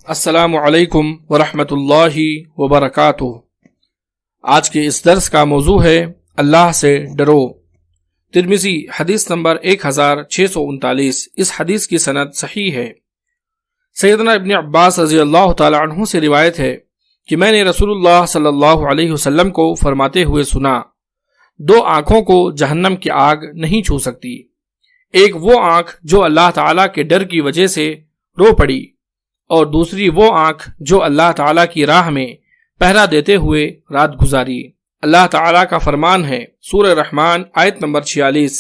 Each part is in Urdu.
السلام علیکم ورحمۃ اللہ وبرکاتہ۔ آج کے اس درس کا موضوع ہے اللہ سے ڈرو۔ ترمذی حدیث نمبر 1639۔ اس حدیث کی سند صحیح ہے۔ سیدنا ابن عباس رضی اللہ تعالی عنہ سے روایت ہے کہ میں نے رسول اللہ صلی اللہ علیہ وسلم کو فرماتے ہوئے سنا، دو آنکھوں کو جہنم کی آگ نہیں چھو سکتی، ایک وہ آنکھ جو اللہ تعالیٰ کے ڈر کی وجہ سے رو پڑی، اور دوسری وہ آنکھ جو اللہ تعالیٰ کی راہ میں پہرا دیتے ہوئے رات گزاری۔ اللہ تعالیٰ کا فرمان ہے سورہ رحمان آیت نمبر 46،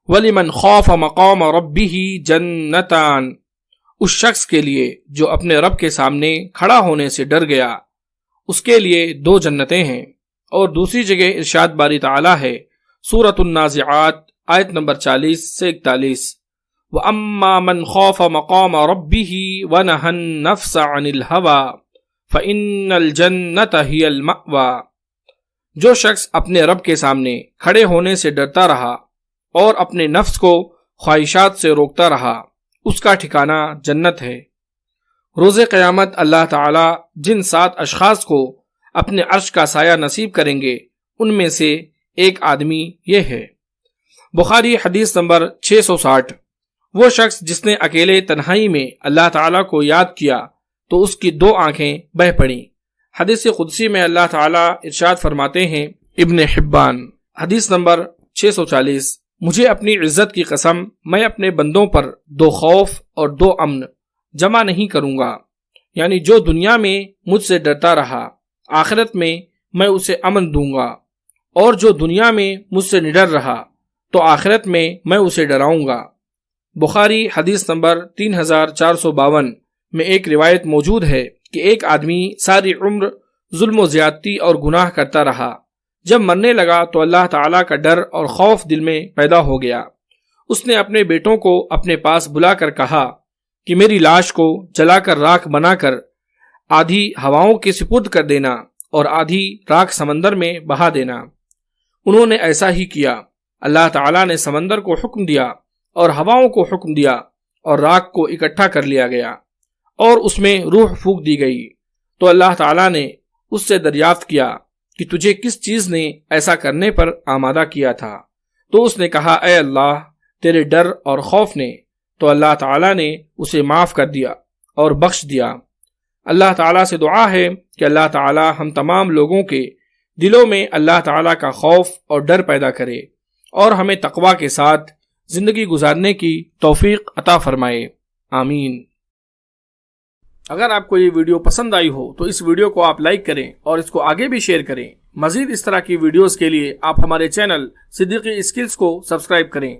وَلِمَنْ خَافَ مَقَامَ رَبِّهِ جَنَّتَانِ، اس شخص کے لیے جو اپنے رب کے سامنے کھڑا ہونے سے ڈر گیا، اس کے لیے دو جنتیں ہیں۔ اور دوسری جگہ ارشاد باری تعالیٰ ہے سورۃ النازعات آیت نمبر 40 سے 41، وَأَمَّا مَنْ خَافَ مَقَامَ رَبِّهِ وَنَهَى النَّفْسَ عَنِ الْهَوَىٰ فَإِنَّ الْجَنَّةَ هِيَ الْمَأْوَىٰ، جو شخص اپنے رب کے سامنے کھڑے ہونے سے ڈرتا رہا اور اپنے نفس کو خواہشات سے روکتا رہا، اس کا ٹھکانہ جنت ہے۔ روز قیامت اللہ تعالی جن 7 اشخاص کو اپنے عرش کا سایہ نصیب کریں گے، ان میں سے ایک آدمی یہ ہے۔ بخاری حدیث نمبر 660، وہ شخص جس نے اکیلے تنہائی میں اللہ تعالیٰ کو یاد کیا تو اس کی 2 آنکھیں بہہ پڑیں۔ حدیث قدسی میں اللہ تعالیٰ ارشاد فرماتے ہیں، ابن حبان حدیث نمبر 640، مجھے اپنی عزت کی قسم، میں اپنے بندوں پر 2 خوف اور 2 امن جمع نہیں کروں گا، یعنی جو دنیا میں مجھ سے ڈرتا رہا، آخرت میں میں اسے امن دوں گا، اور جو دنیا میں مجھ سے نڈر رہا تو آخرت میں میں اسے ڈراؤں گا۔ بخاری حدیث نمبر 3452 میں ایک روایت موجود ہے کہ ایک آدمی ساری عمر ظلم و زیادتی اور گناہ کرتا رہا، جب مرنے لگا تو اللہ تعالیٰ کا ڈر اور خوف دل میں پیدا ہو گیا۔ اس نے اپنے بیٹوں کو اپنے پاس بلا کر کہا کہ میری لاش کو جلا کر راکھ بنا کر آدھی ہواؤں کے سپرد کر دینا اور آدھی راکھ سمندر میں بہا دینا۔ انہوں نے ایسا ہی کیا۔ اللہ تعالیٰ نے سمندر کو حکم دیا اور ہواؤں کو حکم دیا، اور راکھ کو اکٹھا کر لیا گیا اور اس میں روح پھونک دی گئی۔ تو اللہ تعالیٰ نے اس سے دریافت کیا کہ تجھے کس چیز نے ایسا کرنے پر آمادہ کیا تھا؟ تو اس نے کہا، اے اللہ، تیرے ڈر اور خوف نے۔ تو اللہ تعالیٰ نے اسے معاف کر دیا اور بخش دیا۔ اللہ تعالیٰ سے دعا ہے کہ اللہ تعالیٰ ہم تمام لوگوں کے دلوں میں اللہ تعالیٰ کا خوف اور ڈر پیدا کرے، اور ہمیں تقویٰ کے ساتھ زندگی گزارنے کی توفیق عطا فرمائے، آمین۔ اگر آپ کو یہ ویڈیو پسند آئی ہو تو اس ویڈیو کو آپ لائک کریں اور اس کو آگے بھی شیئر کریں۔ مزید اس طرح کی ویڈیوز کے لیے آپ ہمارے چینل صدیقی اسکلز کو سبسکرائب کریں۔